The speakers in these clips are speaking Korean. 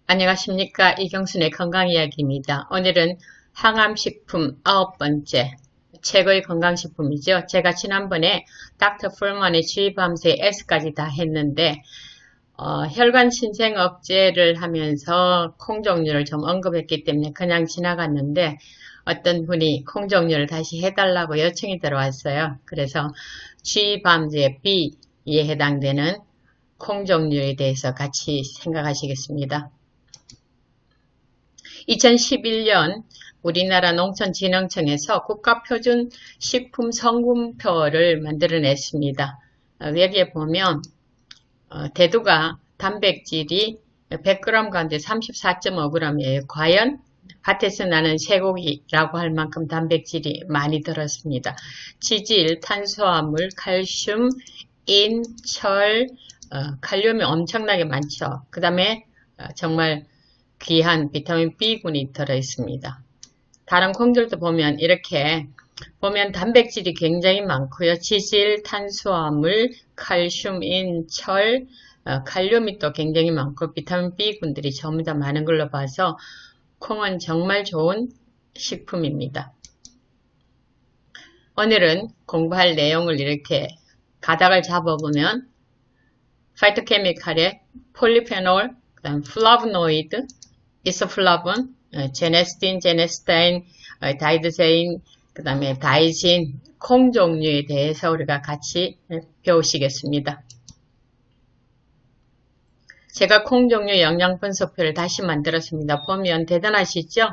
안녕하십니까. 이경순의 건강이야기입니다. 오늘은 항암식품 9번째, 최고의 건강식품이죠. 제가 지난번에 닥터 풀만의 G밤새 S까지 다 했는데 혈관 신생 억제를 하면서 콩 종류를 좀 언급했기 때문에 그냥 지나갔는데 어떤 분이 콩 종류를 다시 해달라고 요청이 들어왔어요. 그래서 G밤새 B에 해당되는 콩 종류에 대해서 같이 생각하시겠습니다. 2011년 우리나라 농촌진흥청에서 국가표준 식품 성분표를 만들어냈습니다. 여기에 보면 대두가 단백질이 100g 가운데 34.5g이에요. 과연 밭에서 나는 쇠고기라고 할 만큼 단백질이 많이 들었습니다. 지질, 탄수화물, 칼슘, 인, 철, 칼륨이 엄청나게 많죠. 그 다음에 정말 귀한 비타민 B군이 들어있습니다. 다른 콩들도 보면 이렇게 보면 단백질이 굉장히 많고요. 지질, 탄수화물, 칼슘, 인, 철, 칼륨이 또 굉장히 많고 비타민 B군들이 전부 다 많은 걸로 봐서 콩은 정말 좋은 식품입니다. 오늘은 공부할 내용을 이렇게 가닥을 잡아보면 파이토케미칼의 폴리페놀, 그다음 플라보노이드, 이소플라본, 제네스틴, 제네스타인, 다이드세인, 그 다음에 다이신, 콩 종류에 대해서 우리가 같이 배우시겠습니다. 제가 콩 종류 영양 분석표를 다시 만들었습니다. 보면 대단하시죠?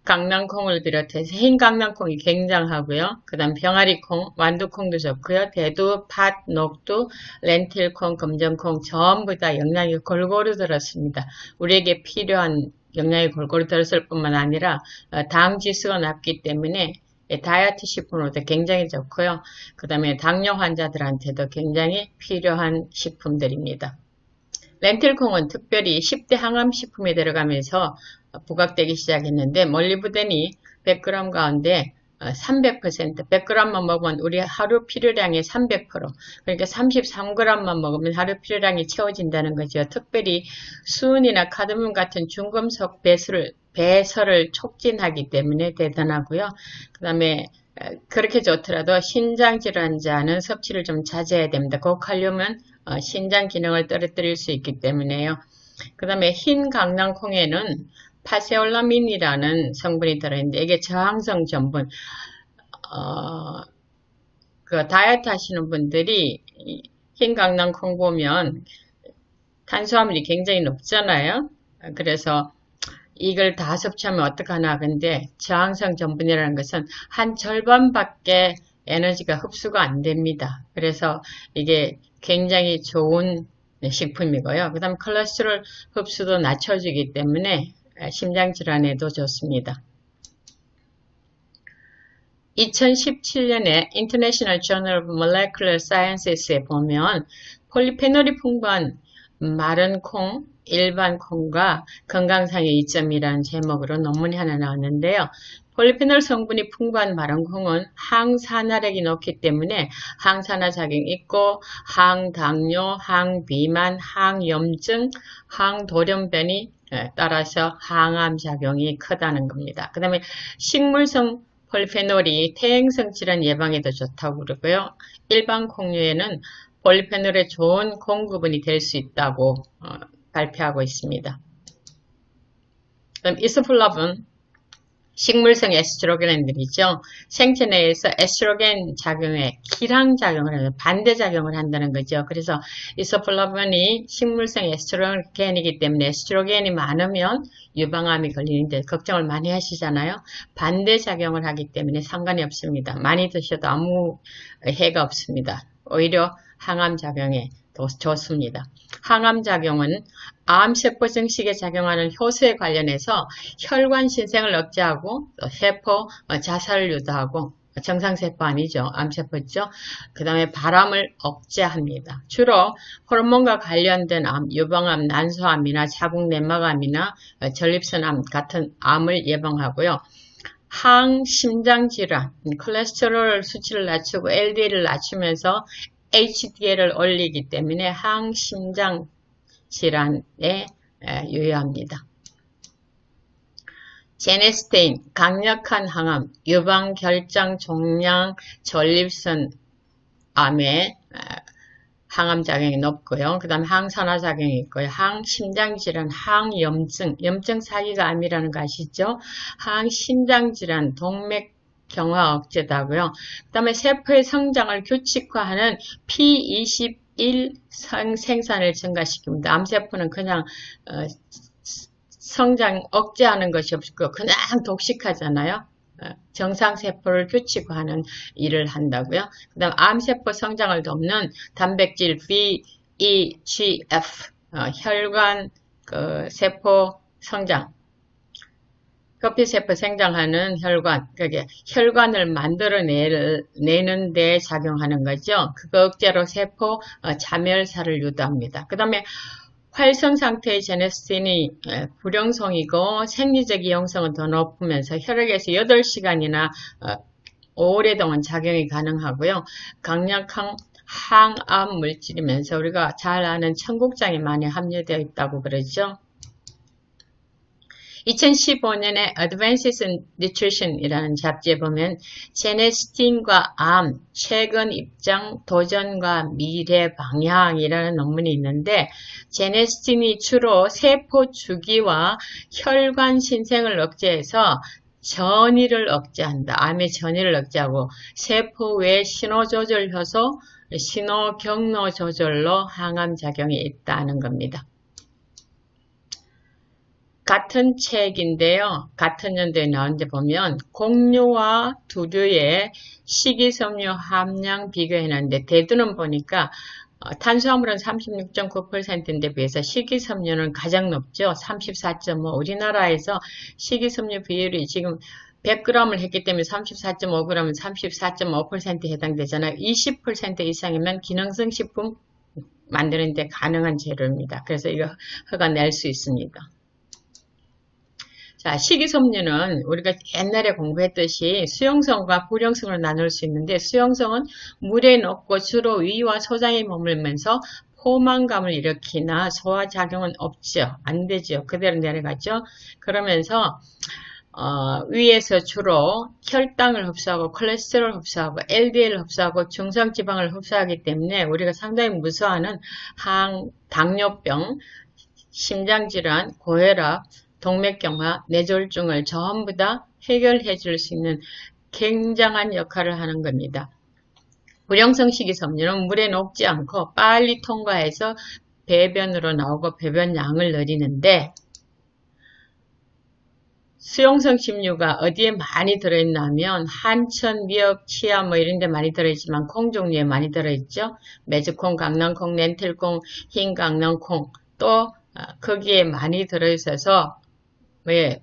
강낭콩을 비롯해서 흰 강낭콩이 굉장하고요. 그 다음 병아리콩, 완두콩도 좋고요. 대두, 팥, 녹두, 렌틸콩, 검정콩 전부 다 영양이 골고루 들었습니다. 우리에게 필요한 영양이 골고루 들었을 뿐만 아니라 당 지수가 낮기 때문에 다이어트 식품으로도 굉장히 좋고요. 그 다음에 당뇨 환자들한테도 굉장히 필요한 식품들입니다. 렌틸콩은 특별히 10대 항암식품에 들어가면서 부각되기 시작했는데 몰리브덴이 100g 가운데 300%, 100g만 먹으면 우리 하루 필요량의 300%, 그러니까 33g만 먹으면 하루 필요량이 채워진다는 거죠. 특별히 수은이나 카드뮴 같은 중금속 배설을 촉진하기 때문에 대단하고요. 그 다음에 그렇게 좋더라도 신장질환자는 섭취를 좀 자제해야 됩니다. 고칼륨은 신장 기능을 떨어뜨릴 수 있기 때문에요. 그 다음에 흰 강낭콩에는 파세올라민이라는 성분이 들어있는데 이게 저항성 전분. 그 다이어트 하시는 분들이 흰 강낭콩 보면 탄수화물이 굉장히 높잖아요. 그래서 이걸 다 섭취하면 어떡하나. 근데 저항성 전분이라는 것은 한 절반밖에 에너지가 흡수가 안 됩니다. 그래서 이게 굉장히 좋은 식품이고요. 그 다음 콜레스테롤 흡수도 낮춰주기 때문에 심장질환에도 좋습니다. 2017년에 International Journal of Molecular Sciences에 보면 폴리페놀이 풍부한 마른 콩, 일반 콩과 건강상의 이점이라는 제목으로 논문이 하나 나왔는데요. 폴리페놀 성분이 풍부한 마른 콩은 항산화력이 높기 때문에 항산화 작용이 있고 항당뇨, 항비만, 항염증, 항돌연변이 따라서 항암 작용이 크다는 겁니다. 그 다음에 식물성 폴리페놀이 퇴행성 질환 예방에도 좋다고 그러고요. 일반 콩류에는 폴리페놀의 좋은 공급원이 될 수 있다고 발표하고 있습니다. 그럼 이소플라본, 식물성 에스트로겐들이죠. 생체 내에서 에스트로겐 작용에 기량작용을 하는 반대작용을 한다는 거죠. 그래서 이소플라본이 식물성 에스트로겐이기 때문에 에스트로겐이 많으면 유방암이 걸리는데 걱정을 많이 하시잖아요. 반대작용을 하기 때문에 상관이 없습니다. 많이 드셔도 아무 해가 없습니다. 오히려 항암작용에 더 좋습니다. 항암작용은 암세포 증식에 작용하는 효소에 관련해서 혈관 신생을 억제하고 세포 자살을 유도하고 정상세포 아니죠. 암세포죠. 그 다음에 발암을 억제합니다. 주로 호르몬과 관련된 암, 유방암, 난소암이나 자궁내막암이나 전립선암 같은 암을 예방하고요. 항심장질환, 콜레스테롤 수치를 낮추고 LDL을 낮추면서 HDL을 올리기 때문에 항심장 질환에 유효합니다. 제네스테인, 강력한 항암, 유방, 결장, 종양, 전립선 암에 항암 작용이 높고요. 그 다음에 항산화 작용이 있고요. 항심장질환, 항염증, 염증 사기가 암이라는 거 아시죠? 항심장질환, 동맥경화 억제다고요. 그 다음에 세포의 성장을 규칙화하는 P21 생산을 증가시킵니다. 암세포는 그냥 성장 억제하는 것이 없고 그냥 독식하잖아요. 정상세포를 규칙화하는 일을 한다고요. 그 다음 암세포 성장을 돕는 단백질 VEGF, 혈관 세포 성장, 표피세포 생장하는 혈관, 그게 혈관을 만들어내는 데 작용하는 거죠. 그거 억제로 세포 자멸사를 유도합니다. 그 다음에 활성 상태의 제네스틴이 불용성이고 생리적 이용성은 더 높으면서 혈액에서 8시간이나 오래동안 작용이 가능하고요. 강력한 항암 물질이면서 우리가 잘 아는 청국장에 많이 함유되어 있다고 그러죠. 2015년에 Advances in Nutrition이라는 잡지에 보면 제네스틴과 암, 최근 입장, 도전과 미래 방향이라는 논문이 있는데 제네스틴이 주로 세포 주기와 혈관 신생을 억제해서 전이를 억제한다. 암의 전이를 억제하고 세포 외 신호 조절 효소, 신호 경로 조절로 항암 작용이 있다는 겁니다. 같은 책인데요. 같은 연도에 나온데 보면 곡류와 두류의 식이섬유 함량 비교해놨는데 대두는 보니까 탄수화물은 36.9%인데 비해서 식이섬유는 가장 높죠. 34.5. 우리나라에서 식이섬유 비율이 지금 100g을 했기 때문에 34.5g은 34.5%에 해당되잖아요. 20% 이상이면 기능성 식품 만드는 데 가능한 재료입니다. 그래서 이거 허가 낼 수 있습니다. 자, 식이섬유는 우리가 옛날에 공부했듯이 수용성과 불용성으로 나눌 수 있는데 수용성은 물에 녹고 주로 위와 소장에 머물면서 포만감을 일으키나 소화작용은 없죠. 안 되죠. 그대로 내려가죠. 그러면서 위에서 주로 혈당을 흡수하고 콜레스테롤을 흡수하고 LDL을 흡수하고 중성지방을 흡수하기 때문에 우리가 상당히 무서워하는 당뇨병, 심장질환, 고혈압, 동맥경화, 뇌졸중을 전부 다 해결해 줄 수 있는 굉장한 역할을 하는 겁니다. 불용성 식이섬유는 물에 녹지 않고 빨리 통과해서 배변으로 나오고 배변량을 늘리는데 수용성 식류가 어디에 많이 들어있냐면 한천, 미역, 치아 뭐 이런 데 많이 들어있지만 콩 종류에 많이 들어있죠. 메주콩, 강낭콩, 렌틸콩, 흰 강낭콩 또 거기에 많이 들어있어서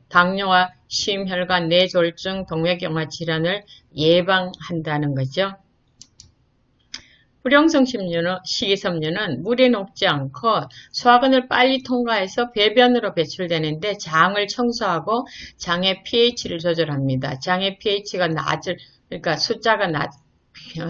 당뇨와 심혈관, 뇌졸중, 동맥경화 질환을 예방한다는 거죠. 불용성 식이섬유는 물에 녹지 않고 소화관을 빨리 통과해서 배변으로 배출되는데 장을 청소하고 장의 pH를 조절합니다. 장의 pH가 그러니까 숫자가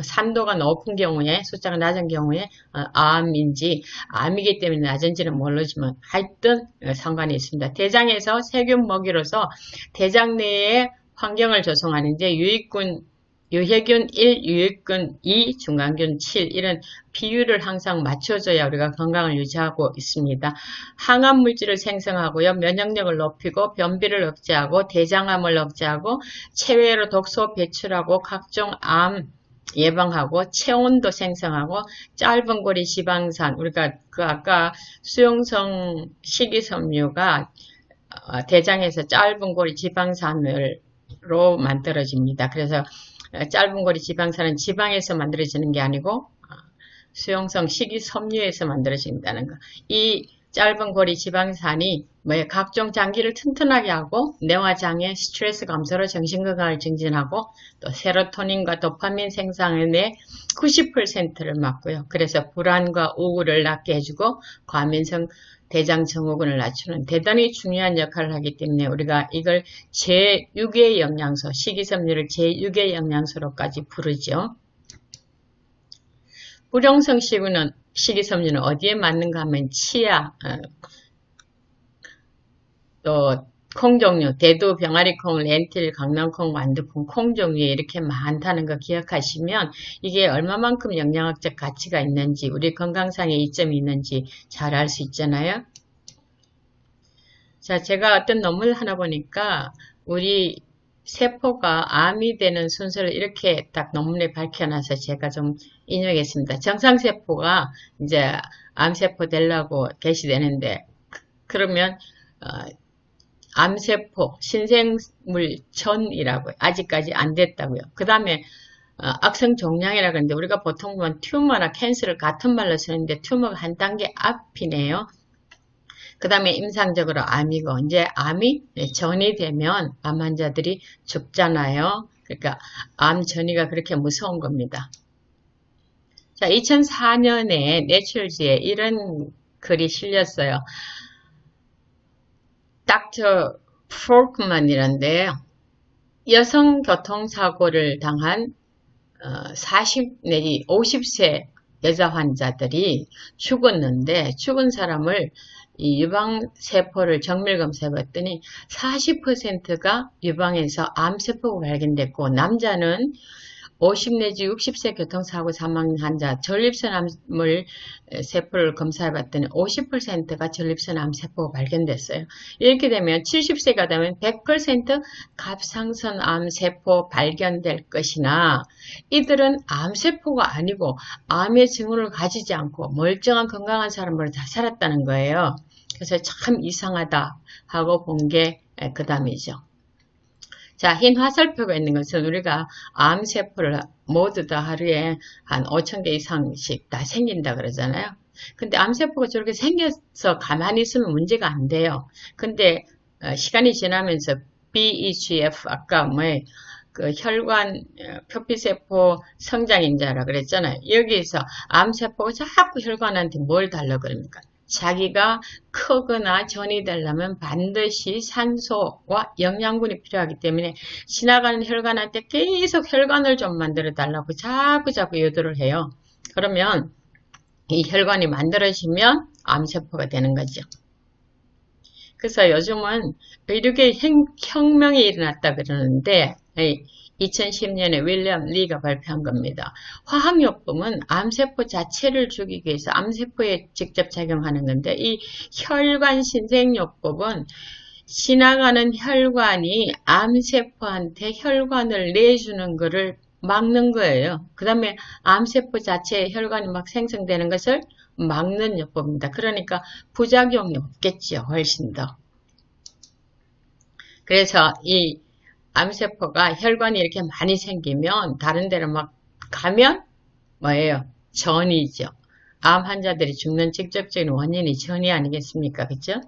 산도가 높은 경우에, 숫자가 낮은 경우에 암이기 때문에 낮은지는 모르지만 하여튼 상관이 있습니다. 대장에서 세균 먹이로서 대장 내의 환경을 조성하는데 유해균 1, 유해균 2, 중간균 7 이런 비율을 항상 맞춰줘야 우리가 건강을 유지하고 있습니다. 항암 물질을 생성하고요. 면역력을 높이고 변비를 억제하고 대장암을 억제하고 체외로 독소 배출하고 각종 암 예방하고 체온도 생성하고 짧은 고리 지방산 우리가 아까 수용성 식이섬유가 대장에서 짧은 고리 지방산으로 만들어집니다. 그래서 짧은 고리 지방산은 지방에서 만들어지는 게 아니고 수용성 식이섬유에서 만들어진다는 거. 이 짧은 고리 지방산이 각종 장기를 튼튼하게 하고 뇌화장애, 스트레스 감소로 정신건강을 증진하고 또 세로토닌과 도파민 생산의 90%를 막고요. 그래서 불안과 우울을 낫게 해주고 과민성 대장증후군을 낮추는 대단히 중요한 역할을 하기 때문에 우리가 이걸 제6의 영양소, 식이섬유를 제6의 영양소로까지 부르죠. 불용성 식이섬유는 어디에 맞는가 하면 치아, 또 콩 종류, 대두, 병아리콩, 렌틸, 강낭콩, 완두콩, 콩 종류에 이렇게 많다는 거 기억하시면 이게 얼마만큼 영양학적 가치가 있는지, 우리 건강상의 이점이 있는지 잘 알 수 있잖아요. 자, 제가 어떤 논문을 하나 보니까 우리 세포가 암이 되는 순서를 이렇게 딱 논문에 밝혀놔서 제가 좀 인용했습니다. 정상세포가 이제 암세포 되려고 개시되는데, 그러면 암세포, 신생물 전이라고요. 아직까지 안 됐다고요. 그 다음에 악성 종양이라고 하는데 우리가 보통 보면 튜머나 캔서를 같은 말로 쓰는데 튜머가 한 단계 앞이네요. 그 다음에 임상적으로 암이고, 이제 암이 전이 되면 암 환자들이 죽잖아요. 그러니까 암 전이가 그렇게 무서운 겁니다. 자, 2004년에 내추럴지에 이런 글이 실렸어요. 닥터 포크만이란데요. 여성 교통사고를 당한 40 내지 50세 여자 환자들이 죽었는데 죽은 사람을 이 유방세포를 정밀검사해봤더니 40%가 유방에서 암세포가 발견됐고, 남자는 50 내지 60세 교통사고 사망 환자 전립선 암을 세포를 검사해봤더니 50%가 전립선 암세포가 발견됐어요. 이렇게 되면 70세가 되면 100% 갑상선 암세포 발견될 것이나, 이들은 암세포가 아니고 암의 징후를 가지지 않고 멀쩡한 건강한 사람으로 다 살았다는 거예요. 그래서 참 이상하다 하고 본 게 그 다음이죠. 자, 흰 화살표가 있는 것은 우리가 암세포를 모두 다 하루에 한 5,000개 이상씩 다 생긴다 그러잖아요. 근데 암세포가 저렇게 생겨서 가만히 있으면 문제가 안 돼요. 근데 시간이 지나면서 BEGF, 아까 그 혈관 표피세포 성장인자라 그랬잖아요. 여기에서 암세포가 자꾸 혈관한테 뭘 달라고 그럽니까? 자기가 크거나 전이 되려면 반드시 산소와 영양분이 필요하기 때문에 지나가는 혈관한테 계속 혈관을 좀 만들어 달라고 자꾸 요구를 해요. 그러면 이 혈관이 만들어지면 암세포가 되는 거죠. 그래서 요즘은 의료계 혁명이 일어났다 그러는데 2010년에 윌리엄 리가 발표한 겁니다. 화학요법은 암세포 자체를 죽이기 위해서 암세포에 직접 작용하는 건데, 이 혈관 신생요법은 지나가는 혈관이 암세포한테 혈관을 내주는 것을 막는 거예요. 그 다음에 암세포 자체에 혈관이 막 생성되는 것을 막는 요법입니다. 그러니까 부작용이 없겠죠. 훨씬 더. 그래서 이 암세포가 혈관이 이렇게 많이 생기면 다른 데로 막 가면 뭐예요? 전이죠. 암 환자들이 죽는 직접적인 원인이 전이 아니겠습니까? 그죠?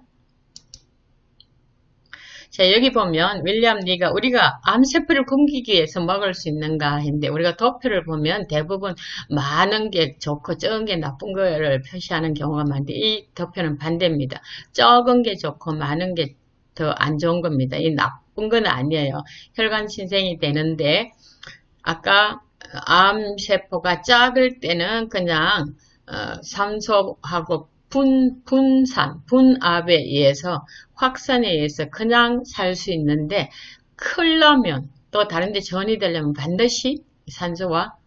자, 여기 보면 윌리엄 리가 우리가 암세포를 굶기기 위해서 먹을 수 있는가 했는데, 우리가 도표를 보면 대부분 많은 게 좋고 적은 게 나쁜 거를 표시하는 경우가 많은데, 이 도표는 반대입니다. 적은 게 좋고 많은 게 더 안 좋은 겁니다. 이 나쁜 건 아니에요. 혈관 신생이 되는데, 아까 암세포가 작을 때는 그냥 산소하고 분압에 의해서 확산에 의해서 그냥 살 수 있는데, 크려면 또 다른 데 전이 되려면 반드시 산소와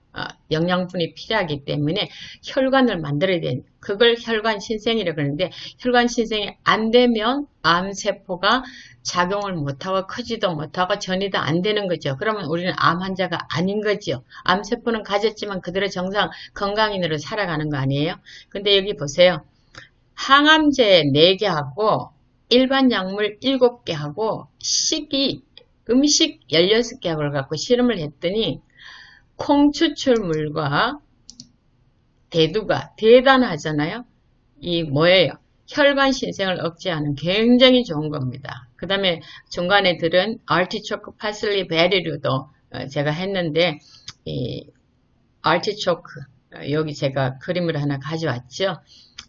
영양분이 필요하기 때문에 혈관을 만들어야 돼요. 그걸 혈관 신생이라고 그러는데, 혈관 신생이 안 되면 암세포가 작용을 못하고 크지도 못하고 전이도 안 되는 거죠. 그러면 우리는 암 환자가 아닌 거죠. 암세포는 가졌지만 그대로 정상 건강인으로 살아가는 거 아니에요? 근데 여기 보세요. 항암제 4개 하고 일반 약물 7개 하고 음식 16개 하고 갖고 실험을 했더니 콩 추출물과 대두가 대단하잖아요. 이 뭐예요? 혈관 신생을 억제하는 굉장히 좋은 겁니다. 그 다음에 중간에 들은 아티초크, 파슬리, 베리류도 제가 했는데, 이 아티초크 여기 제가 그림을 하나 가져왔죠.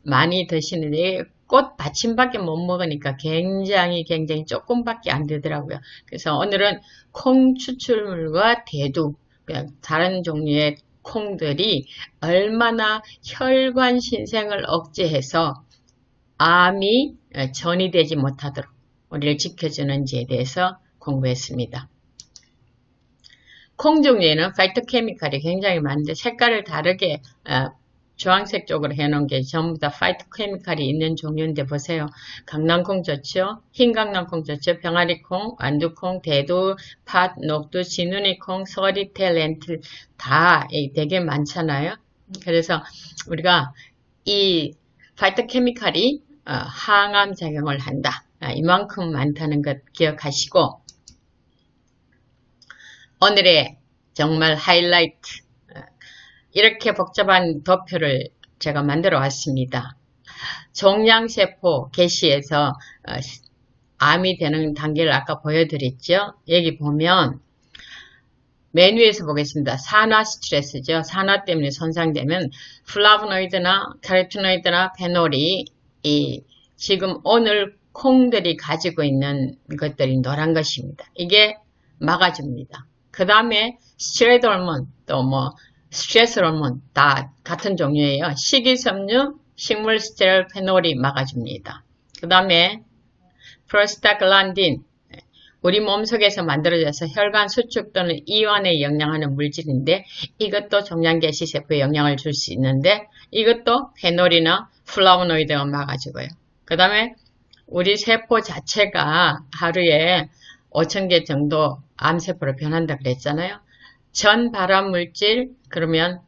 많이 드시는데 꽃 받침밖에 못 먹으니까 굉장히 조금밖에 안 되더라고요. 그래서 오늘은 콩 추출물과 대두, 다른 종류의 콩들이 얼마나 혈관 신생을 억제해서 암이 전이 되지 못하도록, 우리를 지켜주는지에 대해서 공부했습니다. 콩 종류에는 파이토케미칼이 굉장히 많은데 색깔을 다르게 주황색 쪽으로 해놓은 게 전부 다 파이토케미칼이 있는 종류인데 보세요. 강낭콩 좋죠? 흰 강낭콩 좋죠? 병아리콩, 완두콩, 대두, 팥, 녹두, 진우니콩, 서리태, 렌틸 다 되게 많잖아요. 그래서 우리가 이 파이토케미칼이 항암 작용을 한다. 이만큼 많다는 것 기억하시고 오늘의 정말 하이라이트 이렇게 복잡한 도표를 제가 만들어 왔습니다. 종양세포 개시에서 암이 되는 단계를 아까 보여드렸죠. 여기 보면 맨 위에서 보겠습니다. 산화 스트레스죠. 산화 때문에 손상되면 플라보노이드나 카로티노이드나 페놀이 지금 오늘 콩들이 가지고 있는 것들이 노란 것입니다. 이게 막아줍니다. 그 다음에 스테로이드 호르몬 또 스트레스 호르몬 다 같은 종류예요. 식이섬유, 식물 스테롤 페놀이 막아줍니다. 그 다음에 프로스타글란딘 우리 몸속에서 만들어져서 혈관 수축 또는 이완에 영향하는 물질인데 이것도 종양개시세포에 영향을 줄 수 있는데 이것도 페놀이나 플라보노이드가 막아주고요. 그 다음에 우리 세포 자체가 하루에 5,000개 정도 암세포로 변한다 그랬잖아요. 전 발암물질 그러면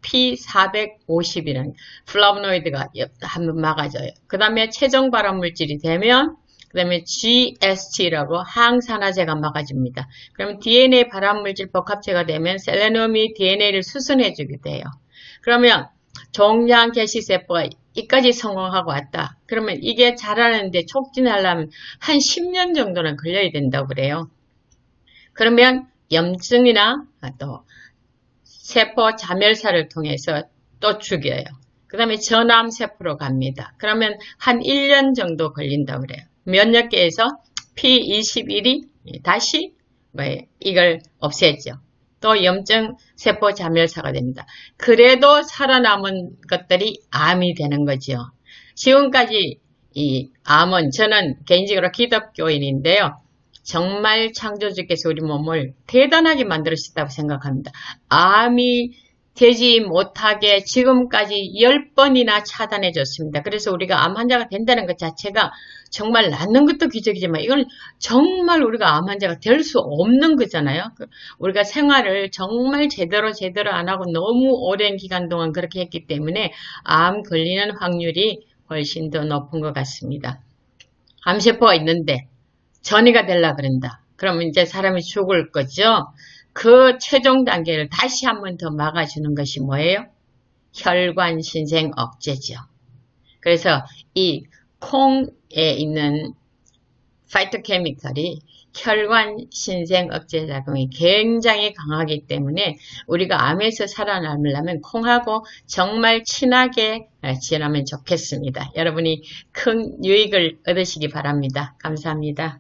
P450이라는 플라보노이드가 한번 막아줘요. 그 다음에 최종 발암물질이 되면 그 다음에 GST라고 항산화제가 막아줍니다. 그러면 DNA 발암물질 복합체가 되면 셀레늄이 DNA를 수순해주게 돼요. 그러면 종양개시세포가 이까지 성공하고 왔다. 그러면 이게 자라는데 촉진하려면 한 10년 정도는 걸려야 된다고 그래요. 그러면 염증이나 또 세포 자멸사를 통해서 또 죽여요. 그 다음에 전암세포로 갑니다. 그러면 한 1년 정도 걸린다고 그래요. 면역계에서 P21이 다시 이걸 없애죠. 또 염증 세포 자멸사가 됩니다. 그래도 살아남은 것들이 암이 되는 거죠. 지금까지 이 암은 저는 개인적으로 기독교인인데요. 정말 창조주께서 우리 몸을 대단하게 만들으셨다고 생각합니다. 암이 되지 못하게 지금까지 10번이나 차단해 줬습니다. 그래서 우리가 암 환자가 된다는 것 자체가 정말 낫는 것도 기적이지만 이건 정말 우리가 암 환자가 될 수 없는 거잖아요. 우리가 생활을 정말 제대로 안 하고 너무 오랜 기간 동안 그렇게 했기 때문에 암 걸리는 확률이 훨씬 더 높은 것 같습니다. 암세포가 있는데 전이가 되려 그런다. 그러면 이제 사람이 죽을 거죠. 그 최종 단계를 다시 한 번 더 막아주는 것이 뭐예요? 혈관 신생 억제죠. 그래서 이 콩에 있는 파이토케미칼이 혈관 신생 억제 작용이 굉장히 강하기 때문에 우리가 암에서 살아남으려면 콩하고 정말 친하게 지내면 좋겠습니다. 여러분이 큰 유익을 얻으시기 바랍니다. 감사합니다.